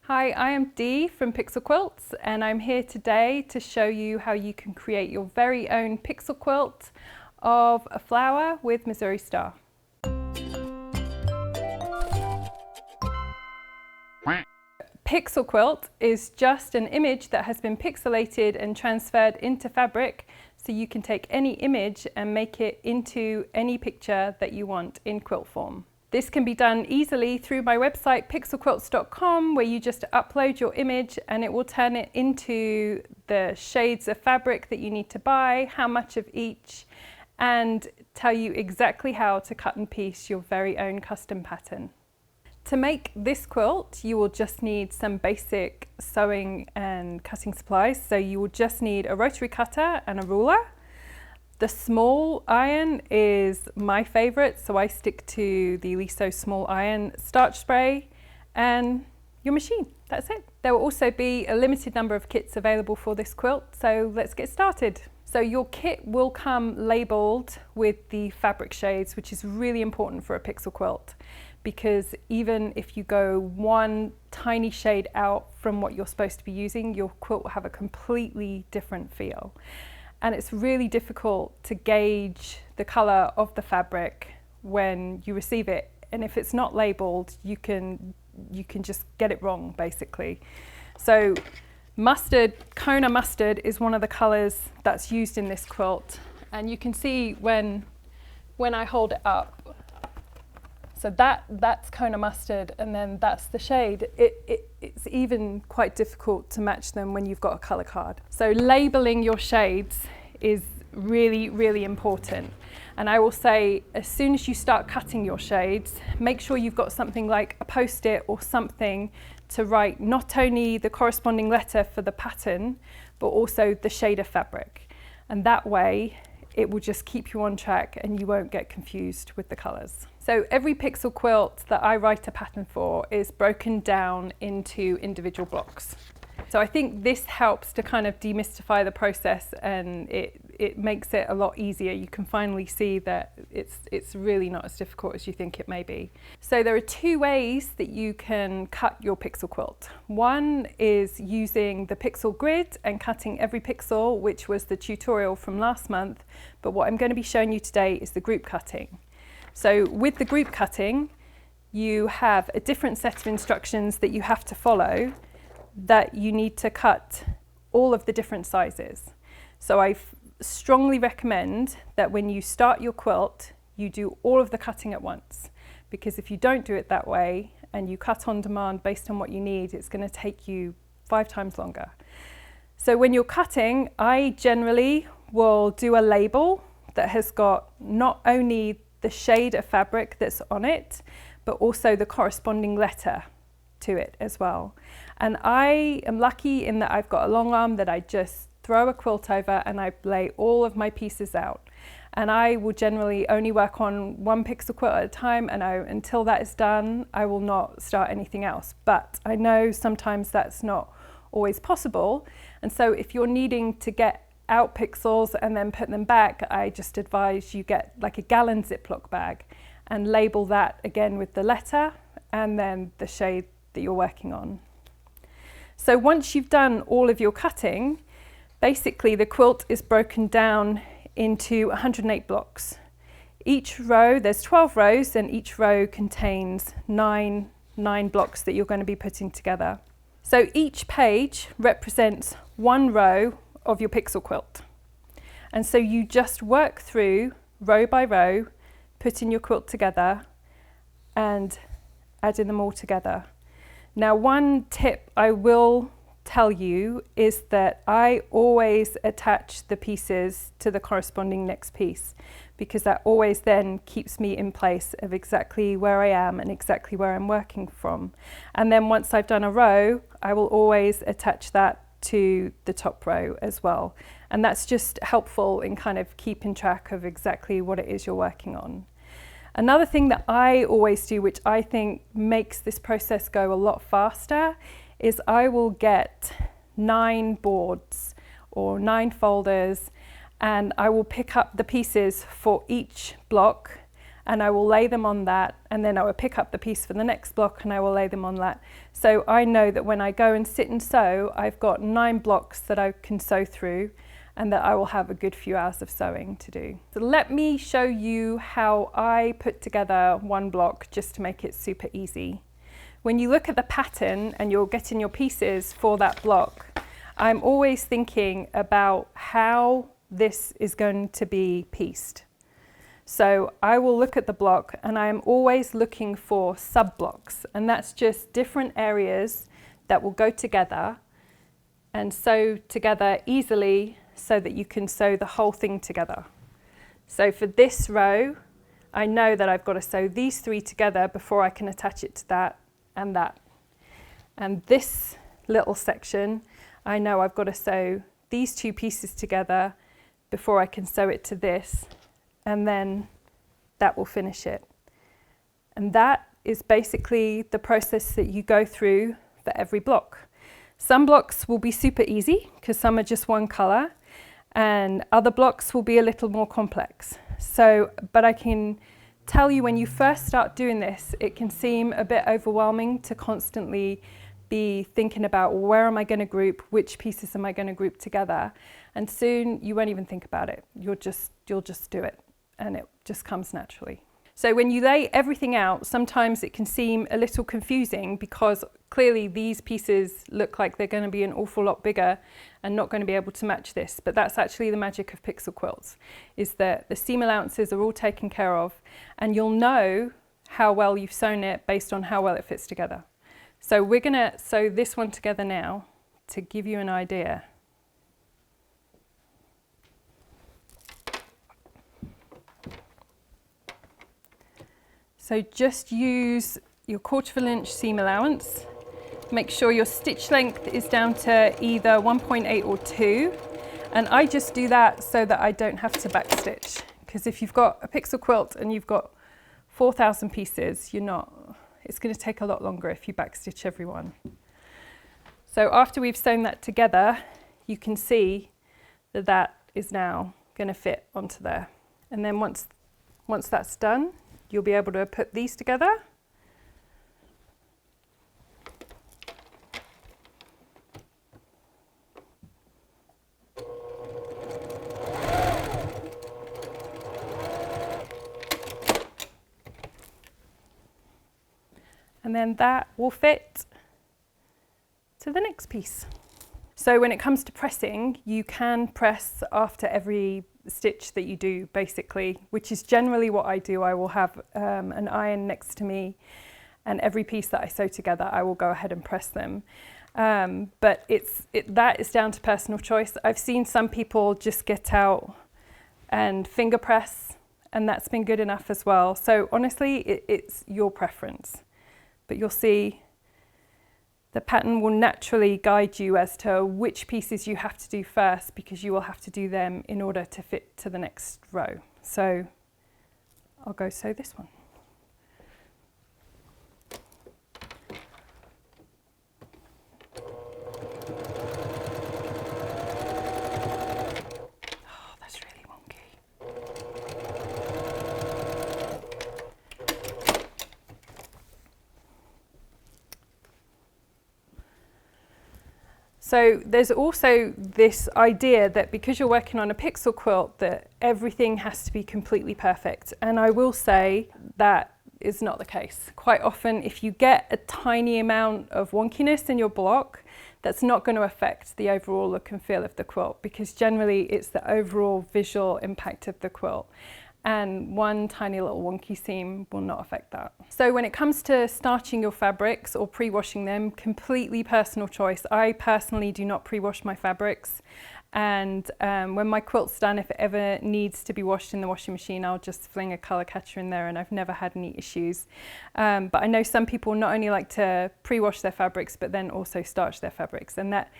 Hi, I am Dee from Pixel Quilts, and I'm here today to show you how you can create your very own pixel quilt of a flower with Missouri Star. Pixel quilt is just an image that has been pixelated and transferred into fabric, so you can take any image and make it into any picture that you want in quilt form. This can be done easily through my website pixelquilts.com, where you just upload your image and it will turn it into the shades of fabric that you need to buy, how much of each, and tell you exactly how to cut and piece your very own custom pattern. To make this quilt, you will just need some basic sewing and cutting supplies. So you will just need a rotary cutter and a ruler. The small iron is my favorite, so I stick to the Liso small iron, starch spray, and your machine. That's it. There will also be a limited number of kits available for this quilt, so let's get started. So your kit will come labeled with the fabric shades, which is really important for a pixel quilt, because even if you go one tiny shade out from what you're supposed to be using, your quilt will have a completely different feel. And it's really difficult to gauge the color of the fabric when you receive it. And if it's not labeled, you can just get it wrong, basically. So mustard, Kona mustard, is one of the colors that's used in this quilt. And you can see when I hold it up, so that's Kona mustard, and then that's the shade. It's even quite difficult to match them when you've got a color card. So labeling your shades is really, really important. And I will say, as soon as you start cutting your shades, make sure you've got something like a Post-it or something to write not only the corresponding letter for the pattern, but also the shade of fabric. And that way, it will just keep you on track and you won't get confused with the colors. So every pixel quilt that I write a pattern for is broken down into individual blocks. So I think this helps to kind of demystify the process, and it makes it a lot easier. You can finally see that it's really not as difficult as you think it may be. So there are two ways that you can cut your pixel quilt. One is using the pixel grid and cutting every pixel, which was the tutorial from last month. But what I'm going to be showing you today is the group cutting. So with the group cutting, you have a different set of instructions that you have to follow, that you need to cut all of the different sizes. So I strongly recommend that when you start your quilt, you do all of the cutting at once, because if you don't do it that way and you cut on demand based on what you need, it's going to take you 5 times longer. So when you're cutting, I generally will do a label that has got not only the shade of fabric that's on it, but also the corresponding letter to it as well. And I am lucky in that I've got a long arm that I just throw a quilt over and I lay all of my pieces out. And I will generally only work on one pixel quilt at a time, and until that is done, I will not start anything else. But I know sometimes that's not always possible. And so if you're needing to get out pixels and then put them back, I just advise you get like a gallon Ziploc bag and label that again with the letter and then the shade that you're working on. So once you've done all of your cutting, basically the quilt is broken down into 108 blocks. Each row, there's 12 rows, and each row contains nine blocks that you're going to be putting together. So each page represents one row of your pixel quilt. And so you just work through row by row, putting your quilt together and adding them all together. Now, one tip I will tell you is that I always attach the pieces to the corresponding next piece, because that always then keeps me in place of exactly where I am and exactly where I'm working from. And then once I've done a row, I will always attach that to the top row as well. And that's just helpful in kind of keeping track of exactly what it is you're working on. Another thing that I always do, which I think makes this process go a lot faster, is I will get 9 boards or 9 folders, and I will pick up the pieces for each block and I will lay them on that, and then I will pick up the piece for the next block and I will lay them on that. So I know that when I go and sit and sew, I've got 9 blocks that I can sew through, and that I will have a good few hours of sewing to do. So let me show you how I put together one block just to make it super easy. When you look at the pattern and you're getting your pieces for that block, I'm always thinking about how this is going to be pieced. So I will look at the block and I'm always looking for sub blocks, and that's just different areas that will go together and sew together easily so that you can sew the whole thing together. So for this row, I know that I've got to sew these 3 together before I can attach it to that and that. And this little section, I know I've got to sew these 2 pieces together before I can sew it to this, and then that will finish it. And that is basically the process that you go through for every block. Some blocks will be super easy because some are just one colour, and other blocks will be a little more complex. So, but I can tell you, when you first start doing this, it can seem a bit overwhelming to constantly be thinking about, well, where am I going to group, which pieces am I going to group together, and soon you won't even think about it. You'll just do it, and it just comes naturally. So when you lay everything out, sometimes it can seem a little confusing because clearly these pieces look like they're going to be an awful lot bigger and not going to be able to match this. But that's actually the magic of pixel quilts, is that the seam allowances are all taken care of, and you'll know how well you've sewn it based on how well it fits together. So we're going to sew this one together now to give you an idea. So just use your 1/4 inch seam allowance. Make sure your stitch length is down to either 1.8 or 2. And I just do that so that I don't have to backstitch. Because if you've got a pixel quilt and you've got 4,000 pieces, it's going to take a lot longer if you backstitch every one. So after we've sewn that together, you can see that that is now going to fit onto there. And then once that's done, you'll be able to put these together. And then that will fit to the next piece. So when it comes to pressing, you can press after every stitch that you do, basically, which is generally what I do. I will have an iron next to me, and every piece that I sew together, I will go ahead and press them. But that is down to personal choice. I've seen some people just get out and finger press, and that's been good enough as well. So honestly, it's your preference. But you'll see the pattern will naturally guide you as to which pieces you have to do first, because you will have to do them in order to fit to the next row. So I'll go sew this one. Oh, that's really wonky. So there's also this idea that because you're working on a pixel quilt, that everything has to be completely perfect. And I will say that is not the case. Quite often, if you get a tiny amount of wonkiness in your block, that's not going to affect the overall look and feel of the quilt, because generally it's the overall visual impact of the quilt. And one tiny little wonky seam will not affect that. So when it comes to starching your fabrics or pre-washing them, completely personal choice. I personally do not pre-wash my fabrics, and when my quilt's done, if it ever needs to be washed in the washing machine, I'll just fling a colour catcher in there, and I've never had any issues. But I know some people not only like to pre-wash their fabrics, but then also starch their fabrics, and that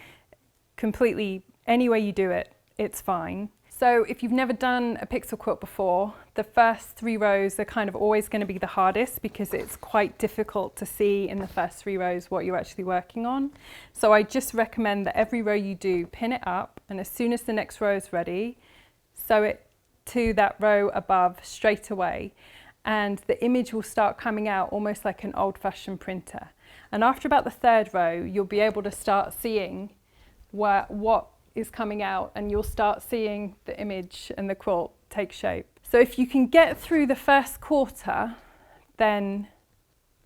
completely, any way you do it, it's fine. So if you've never done a pixel quilt before, the first 3 rows are kind of always going to be the hardest, because it's quite difficult to see in the first 3 rows what you're actually working on. So I just recommend that every row you do, pin it up, and as soon as the next row is ready, sew it to that row above straight away. and the image will start coming out almost like an old-fashioned printer. And after about the third row, you'll be able to start seeing what is coming out, and you'll start seeing the image and the quilt take shape. So if you can get through the first quarter, then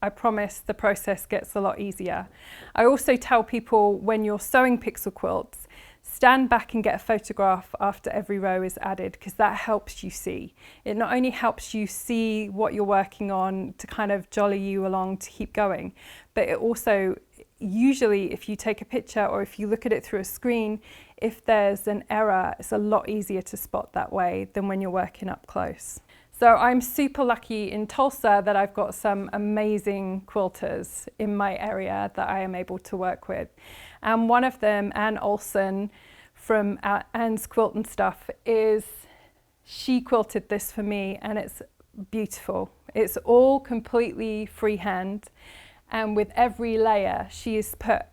I promise the process gets a lot easier. I also tell people, when you're sewing pixel quilts, stand back and get a photograph after every row is added, because that helps you see. It not only helps you see what you're working on to kind of jolly you along to keep going, but it also, usually if you take a picture or if you look at it through a screen, if there's an error, it's a lot easier to spot that way than when you're working up close. So I'm super lucky in Tulsa that I've got some amazing quilters in my area that I am able to work with. And one of them, Ann Olson from Ann's Quilt and Stuff, she quilted this for me, and it's beautiful. It's all completely freehand, and with every layer she has put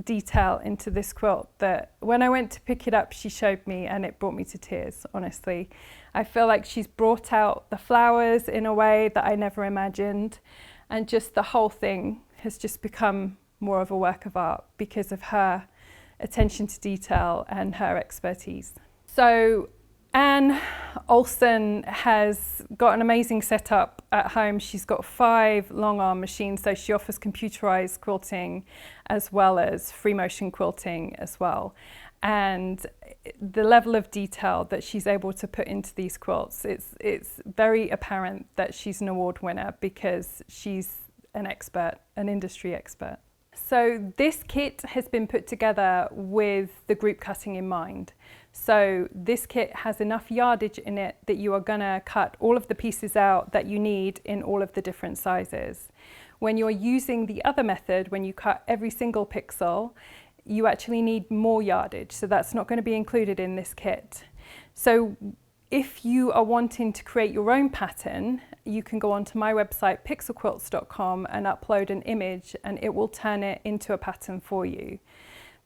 detail into this quilt that when I went to pick it up, she showed me, and it brought me to tears, honestly. I feel like she's brought out the flowers in a way that I never imagined, and just the whole thing has just become more of a work of art because of her attention to detail and her expertise. So Ann Olson has got an amazing setup at home. She's got 5 long arm machines, so she offers computerized quilting as well as free motion quilting as well. And the level of detail that she's able to put into these quilts, it's very apparent that she's an award winner because she's an expert, an industry expert. So this kit has been put together with the group cutting in mind. So this kit has enough yardage in it that you are going to cut all of the pieces out that you need in all of the different sizes. When you're using the other method, when you cut every single pixel, you actually need more yardage. So that's not going to be included in this kit. So if you are wanting to create your own pattern, you can go onto my website, pixelquilts.com, and upload an image, and it will turn it into a pattern for you.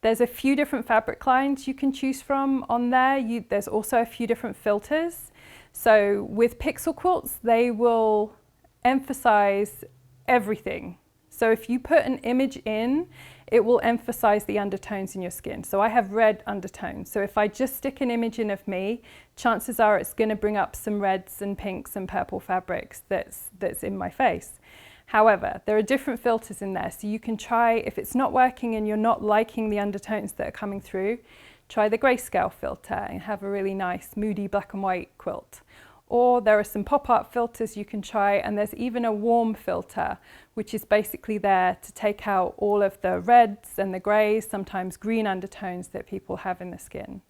There's a few different fabric lines you can choose from on there. There's also a few different filters. So with pixel quilts, they will emphasize everything. So if you put an image in, it will emphasize the undertones in your skin. So I have red undertones. So if I just stick an image in of me, chances are it's going to bring up some reds and pinks and purple fabrics that's in my face. However, there are different filters in there. So you can try, if it's not working and you're not liking the undertones that are coming through, try the grayscale filter and have a really nice moody black and white quilt. Or there are some pop art filters you can try, and there's even a warm filter, which is basically there to take out all of the reds and the greys, sometimes green undertones that people have in the skin.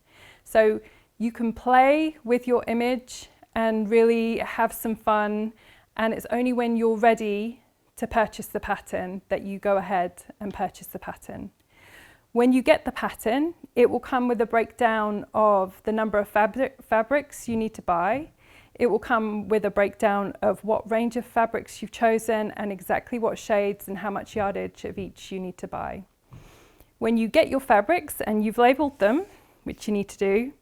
So you can play with your image and really have some fun, and it's only when you're ready to purchase the pattern that you go ahead and purchase the pattern. When you get the pattern, it will come with a breakdown of the number of fabrics you need to buy. It will come with a breakdown of what range of fabrics you've chosen and exactly what shades and how much yardage of each you need to buy. When you get your fabrics and you've labeled them, which you need to do,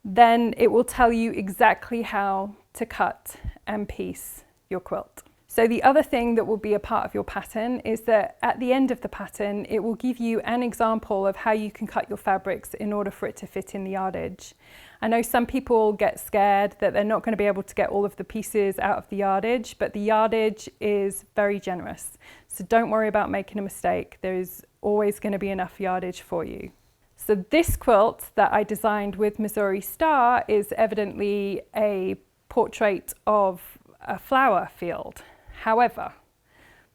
then it will tell you exactly how to cut and piece your quilt. So the other thing that will be a part of your pattern is that at the end of the pattern, it will give you an example of how you can cut your fabrics in order for it to fit in the yardage. I know some people get scared that they're not going to be able to get all of the pieces out of the yardage, but the yardage is very generous. So don't worry about making a mistake. There's always going to be enough yardage for you. So this quilt that I designed with Missouri Star is evidently a portrait of a flower field. However,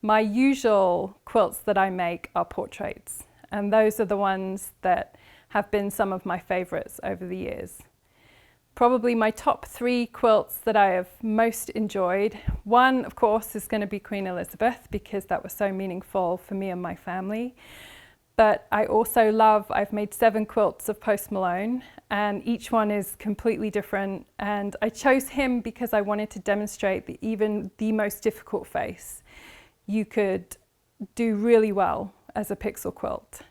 my usual quilts that I make are portraits, and those are the ones that have been some of my favorites over the years. Probably my top 3 quilts that I have most enjoyed. One, of course, is going to be Queen Elizabeth, because that was so meaningful for me and my family. But I also I've made 7 quilts of Post Malone, and each one is completely different. And I chose him because I wanted to demonstrate that even the most difficult face, you could do really well as a pixel quilt.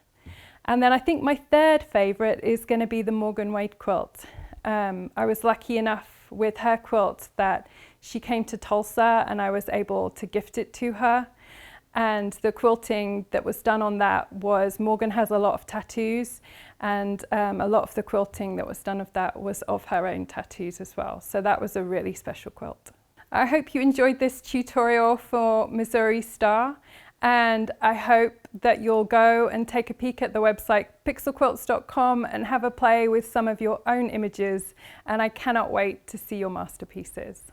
And then I think my 3rd favorite is going to be the Morgan Wade quilt. I was lucky enough with her quilt that She came to Tulsa and I was able to gift it to her. And the quilting that was done on that was, Morgan has a lot of tattoos, and a lot of the quilting that was done of that was of her own tattoos as well. So that was a really special quilt. I hope you enjoyed this tutorial for Missouri Star, and I hope that you'll go and take a peek at the website pixelquilts.com and have a play with some of your own images, and I cannot wait to see your masterpieces.